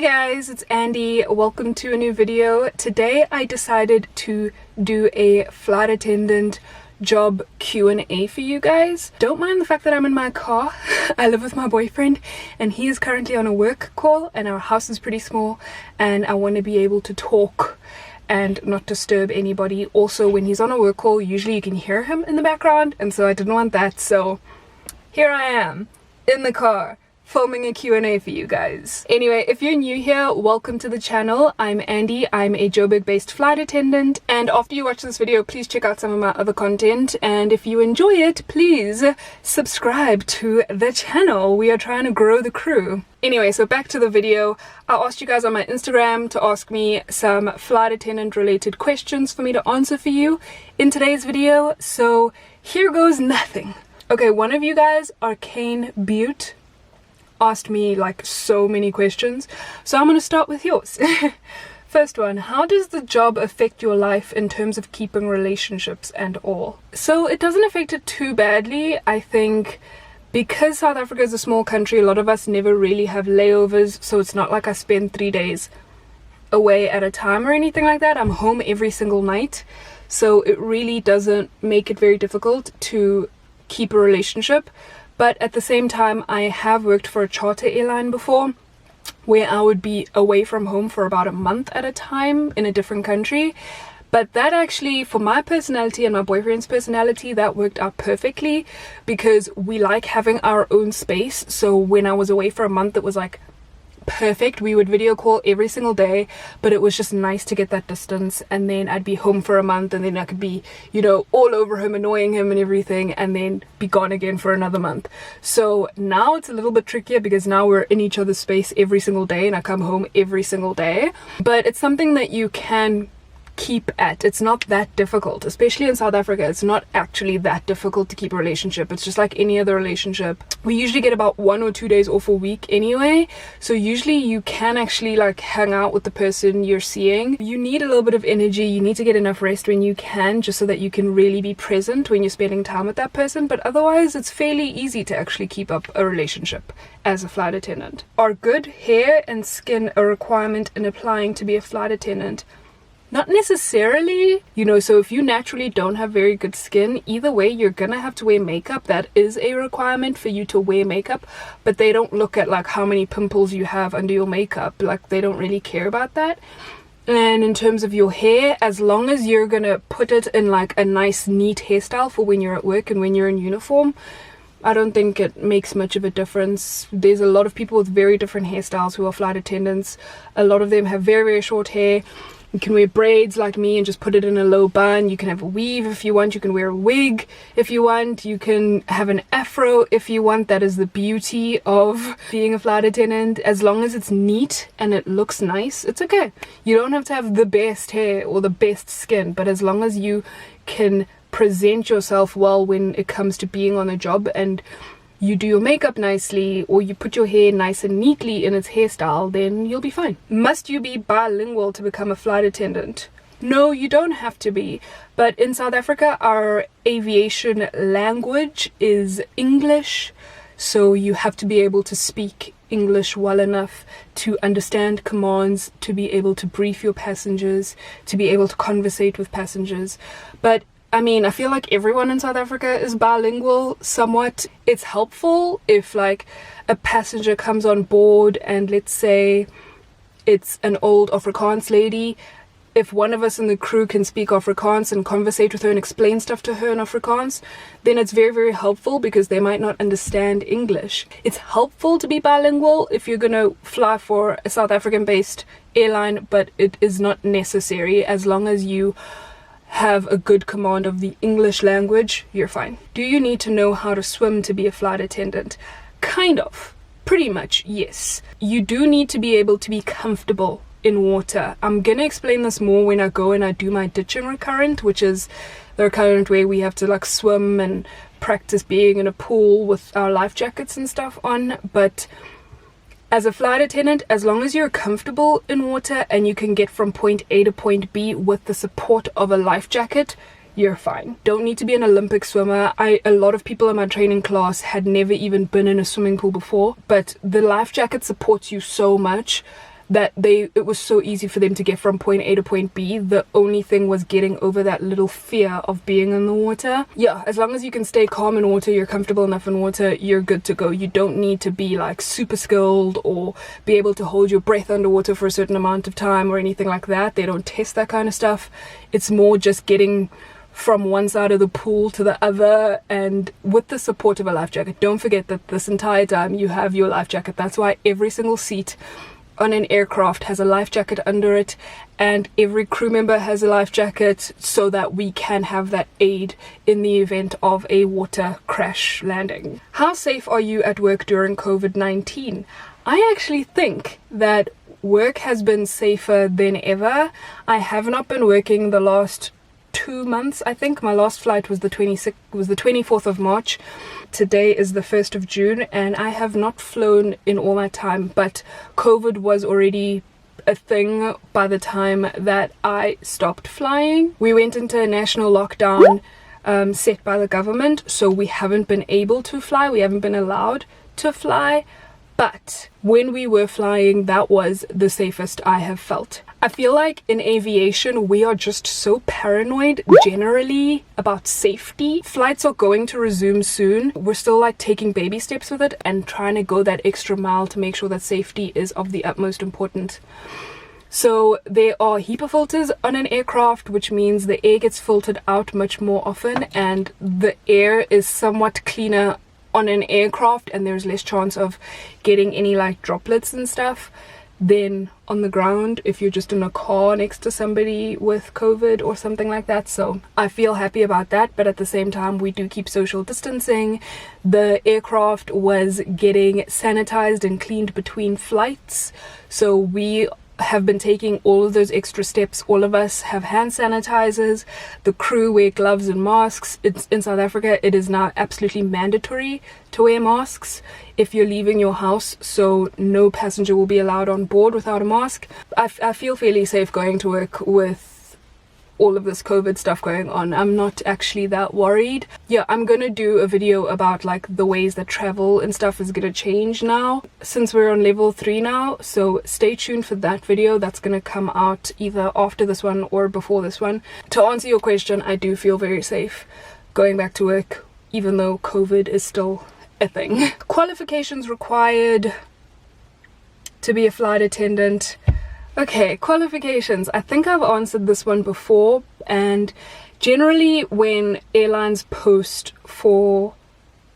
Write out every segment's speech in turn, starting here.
guys, it's Andy. Welcome to a new video. Today I decided to do a flight attendant job Q&A for you guys. Don't mind the fact that I'm in my car. I live with my boyfriend and he is currently on a work call and our house is pretty small and I want to be able to talk and not disturb anybody. Also, when he's on a work call, usually you can hear him in the background, and so I didn't want that, so here I am in the car filming a Q&A for you guys. Anyway, if you're new here, welcome to the channel. I'm Andy. I'm a Joburg based flight attendant, and after you watch this video, please check out some of my other content, and if you enjoy it, please subscribe to the channel. We are trying to grow the crew. Anyway, so back to the video. I asked you guys on my Instagram to ask me some flight attendant related questions for me to answer for you in today's video, so here goes nothing. Okay, one of you guys, Arcane Butte, asked me like so many questions, so I'm going to start with yours. First one, how does the job affect your life in terms of keeping relationships and all? So it doesn't affect it too badly. I think because South Africa is a small country, a lot of us never really have layovers, so it's not like I spend 3 days away at a time or anything like that. I'm home every single night, so it really doesn't make it very difficult to keep a relationship. But at the same time, I have worked for a charter airline before where I would be away from home for about a month at a time in a different country. But that actually, for my personality and my boyfriend's personality, that worked out perfectly because we like having our own space. So when I was away for a month, it was like perfect. We would video call every single day, but it was just nice to get that distance, and then I'd be home for a month and then I could be, you know, all over him, annoying him and everything, and then be gone again for another month. So now it's a little bit trickier because now we're in each other's space every single day and I come home every single day, but it's something that you can keep at. It's not that difficult, especially in South Africa. It's not actually that difficult to keep a relationship. It's just like any other relationship. We usually get about 1 or 2 days off a week anyway, so usually you can actually like hang out with the person you're seeing. You need a little bit of energy, you need to get enough rest when you can, just so that you can really be present when you're spending time with that person, but otherwise it's fairly easy to actually keep up a relationship as a flight attendant. Are good hair and skin a requirement in applying to be a flight attendant? Not necessarily, you know, so if you naturally don't have very good skin, either way you're gonna have to wear makeup. That is a requirement for you to wear makeup, but they don't look at like how many pimples you have under your makeup. Like, they don't really care about that. And in terms of your hair, as long as you're gonna put it in like a nice neat hairstyle for when you're at work and when you're in uniform, I don't think it makes much of a difference. There's a lot of people with very different hairstyles who are flight attendants. A lot of them have very, very short hair. You can wear braids like me and just put it in a low bun. You can have a weave if you want. You can wear a wig if you want. You can have an afro if you want. That is the beauty of being a flight attendant. As long as it's neat and it looks nice, it's okay. You don't have to have the best hair or the best skin, but as long as you can present yourself well when it comes to being on the job, and you do your makeup nicely, or you put your hair nice and neatly in its hairstyle, then you'll be fine. Must you be bilingual to become a flight attendant? No, you don't have to be, but in South Africa our aviation language is English, so you have to be able to speak English well enough to understand commands, to be able to brief your passengers, to be able to conversate with passengers. But I mean, I feel like everyone in South Africa is bilingual somewhat. It's helpful if like a passenger comes on board and let's say it's an old Afrikaans lady. If one of us in the crew can speak Afrikaans and conversate with her and explain stuff to her in Afrikaans, then it's very, very helpful because they might not understand English. It's helpful to be bilingual if you're going to fly for a South African based airline, but it is not necessary. As long as you have a good command of the English language, you're fine. Do you need to know how to swim to be a flight attendant? Kind of. Pretty much, yes. You do need to be able to be comfortable in water. I'm gonna explain this more when I go and I do my ditching recurrent, which is the recurrent where we have to like swim and practice being in a pool with our life jackets and stuff on. But as a flight attendant, as long as you're comfortable in water and you can get from point A to point B with the support of a life jacket, you're fine. Don't need to be an Olympic swimmer. A lot of people in my training class had never even been in a swimming pool before, but the life jacket supports you so much that it was so easy for them to get from point A to point B. The only thing was getting over that little fear of being in the water. Yeah, as long as you can stay calm in water, you're comfortable enough in water, you're good to go. You don't need to be like super skilled or be able to hold your breath underwater for a certain amount of time or anything like that. They don't test that kind of stuff. It's more just getting from one side of the pool to the other, and with the support of a life jacket. Don't forget that this entire time you have your life jacket. That's why every single seat on an aircraft has a life jacket under it, and every crew member has a life jacket, so that we can have that aid in the event of a water crash landing. How safe are you at work during COVID-19? I actually think that work has been safer than ever. I have not been working the last 2 months. I think my last flight was the 24th of March. Today is the 1st of June, and I have not flown in all that time, but COVID was already a thing by the time that I stopped flying. We went into a national lockdown set by the government, so we haven't been able to fly. We haven't been allowed to fly. But when we were flying, that was the safest I have felt. I feel like in aviation, we are just so paranoid generally about safety. Flights are going to resume soon. We're still like taking baby steps with it and trying to go that extra mile to make sure that safety is of the utmost importance. So there are HEPA filters on an aircraft, which means the air gets filtered out much more often, and the air is somewhat cleaner on an aircraft, and there's less chance of getting any like droplets and stuff than on the ground if you're just in a car next to somebody with COVID or something like that. So I feel happy about that, but at the same time we do keep social distancing. The aircraft was getting sanitized and cleaned between flights, so we have been taking all of those extra steps. All of us have hand sanitizers. The crew wear gloves and masks. In South Africa, it is now absolutely mandatory to wear masks if you're leaving your house, so no passenger will be allowed on board without a mask. I feel fairly safe going to work with all of this COVID stuff going on. I'm not actually that worried. Yeah, I'm gonna do a video about like the ways that travel and stuff is gonna change now since we're on level 3 now, so stay tuned for that video. That's gonna come out either after this one or before this one. To answer your question, I do feel very safe going back to work even though COVID is still a thing. Qualifications required to be a flight attendant. Okay, qualifications. I think I've answered this one before, and generally when airlines post for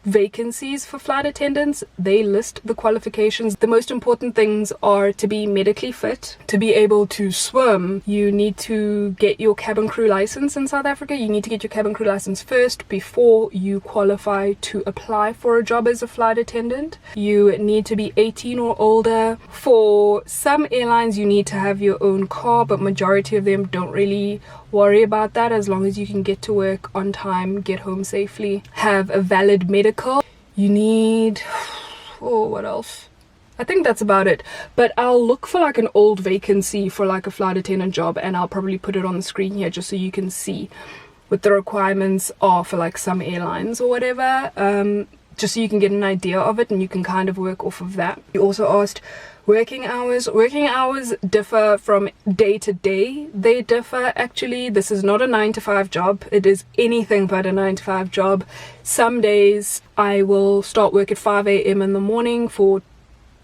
vacancies for flight attendants, they list the qualifications. The most important things are to be medically fit, to be able to swim. You need to get your cabin crew license in South Africa. You need to get your cabin crew license first before you qualify to apply for a job as a flight attendant. You need to be 18 or older. For some airlines you need to have your own car, but majority of them don't really worry about that as long as you can get to work on time, get home safely, have a valid medical. You need, oh, what else? I think that's about it, but I'll look for like an old vacancy for like a flight attendant job, and I'll probably put it on the screen here just so you can see what the requirements are for like some airlines or whatever, just so you can get an idea of it and you can kind of work off of that. You also asked working hours. Working hours differ from day to day. They differ actually. This is not a 9-to-5 job. It is anything but a 9-to-5 job. Some days I will start work at 5 a.m. in the morning for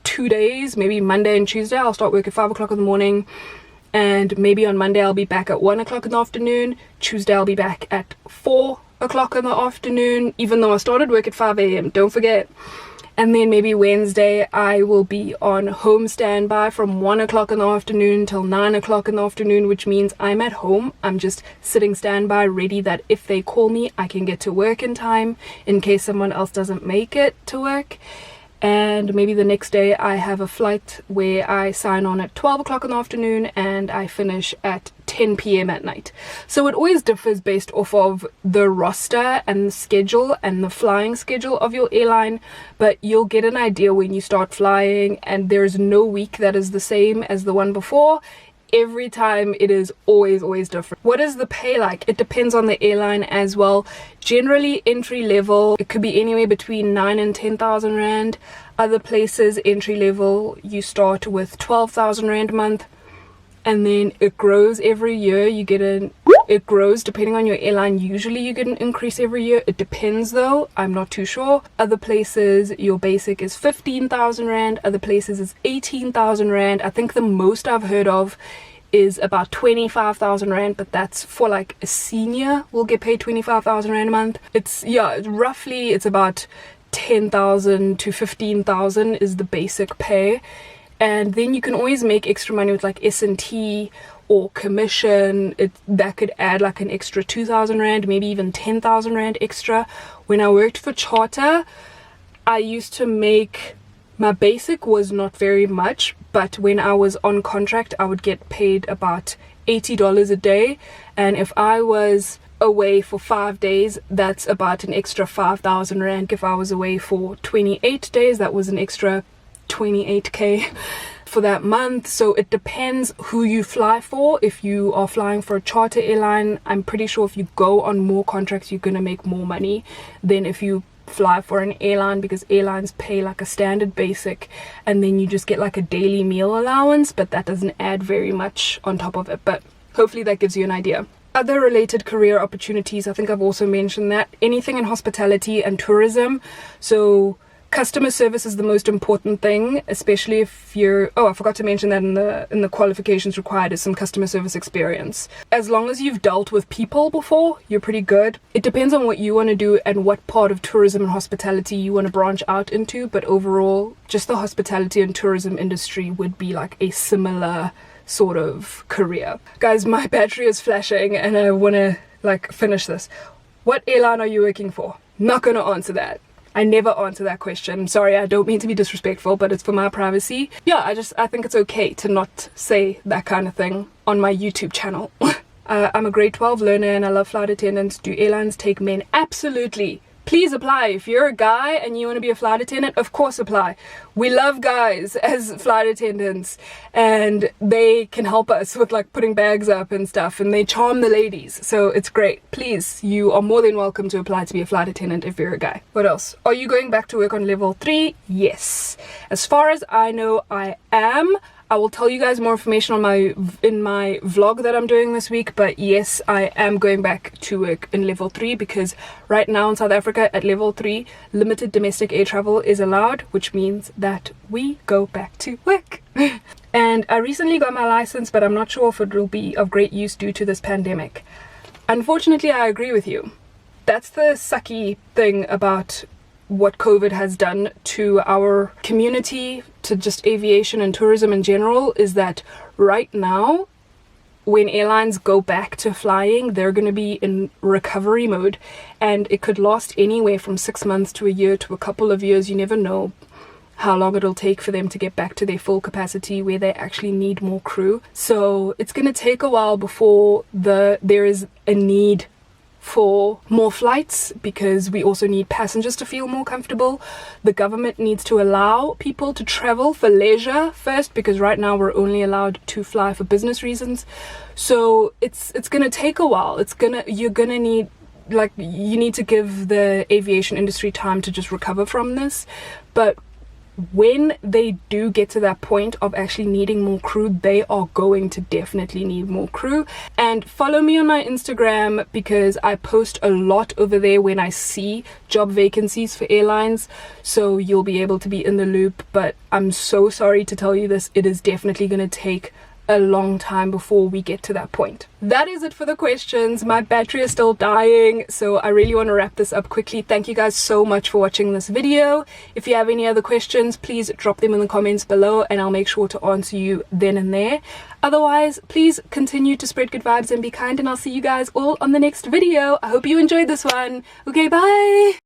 2 days. Maybe Monday and Tuesday I'll start work at 5 o'clock in the morning, and maybe on Monday I'll be back at 1 o'clock in the afternoon. Tuesday I'll be back at 4 o'clock in the afternoon, even though I started work at 5 a.m. don't forget. And then maybe Wednesday I will be on home standby from 1 o'clock in the afternoon till 9 o'clock in the afternoon, which means I'm at home. I'm just sitting standby, ready that if they call me, I can get to work in time in case someone else doesn't make it to work. And maybe the next day I have a flight where I sign on at 12 o'clock in the afternoon and I finish at 10 p.m. at night. So it always differs based off of the roster and the schedule and the flying schedule of your airline, but you'll get an idea when you start flying, and there's no week that is the same as the one before. every time it is always different. What is the pay like? It depends on the airline as well. Generally entry level, it could be anywhere between 9 and 10,000 rand. Other places entry level you start with 12,000 rand a month, and then it grows every year. It grows depending on your airline. Usually you get an increase every year. It depends though, I'm not too sure. Other places your basic is 15,000 rand, other places is 18,000 rand. I think the most I've heard of is about 25,000 rand, but that's for like a senior will get paid 25,000 rand a month. It's, yeah, roughly it's about 10,000 to 15,000 is the basic pay. And then you can always make extra money with like S&T or commission. That could add like an extra 2,000 rand, maybe even 10,000 rand extra. When I worked for charter, I used to make, my basic was not very much, but when I was on contract I would get paid about $80 a day, and if I was away for 5 days, that's about an extra 5,000 rand. If I was away for 28 days, that was an extra 28k for that month. So it depends who you fly for. If you are flying for a charter airline, I'm pretty sure if you go on more contracts you're gonna make more money than if you fly for an airline, because airlines pay like a standard basic and then you just get like a daily meal allowance, but that doesn't add very much on top of it. But hopefully that gives you an idea. Other related career opportunities, I think I've also mentioned that. Anything in hospitality and tourism. So customer service is the most important thing, especially if you're, oh, I forgot to mention that in the qualifications required is some customer service experience. As long as you've dealt with people before, you're pretty good. It depends on what you want to do and what part of tourism and hospitality you want to branch out into, but overall just the hospitality and tourism industry would be like a similar sort of career. Guys, my battery is flashing and I want to like finish this. What airline are you working for? Not gonna answer that. I never answer that question. Sorry, I don't mean to be disrespectful, but it's for my privacy. Yeah, I think it's okay to not say that kind of thing on my YouTube channel. I'm a grade 12 learner and I love flight attendants. Do airlines take men? Absolutely. Please apply. If you're a guy and you want to be a flight attendant, of course apply. We love guys as flight attendants and they can help us with like putting bags up and stuff, and they charm the ladies, so it's great. Please, you are more than welcome to apply to be a flight attendant if you're a guy. What else? Are you going back to work on level 3? Yes. As far as I know, I am. I will tell you guys more information on in my vlog that I'm doing this week, but yes, I am going back to work in level 3 because right now in South Africa at level 3, limited domestic air travel is allowed, which means that we go back to work. And I recently got my license, but I'm not sure if it will be of great use due to this pandemic. Unfortunately, I agree with you. That's the sucky thing about what COVID has done to our community, to just aviation and tourism in general, is that right now when airlines go back to flying, they're going to be in recovery mode, and it could last anywhere from 6 months to a year to a couple of years. You never know how long it'll take for them to get back to their full capacity where they actually need more crew. So it's going to take a while before there is a need for more flights, because we also need passengers to feel more comfortable. The government needs to allow people to travel for leisure first, because right now we're only allowed to fly for business reasons. So it's gonna take a while. You're gonna need, like, you need to give the aviation industry time to just recover from this. But when they do get to that point of actually needing more crew, they are going to definitely need more crew. And follow me on my Instagram, because I post a lot over there when I see job vacancies for airlines, so you'll be able to be in the loop. But I'm so sorry to tell you this, it is definitely going to take a long time before we get to that point. That is it for the questions. My battery is still dying, so I really want to wrap this up quickly. Thank you guys so much for watching this video. If you have any other questions, please drop them in the comments below and I'll make sure to answer you then and there. Otherwise, please continue to spread good vibes and be kind, and I'll see you guys all on the next video. I hope you enjoyed this one. Okay, bye!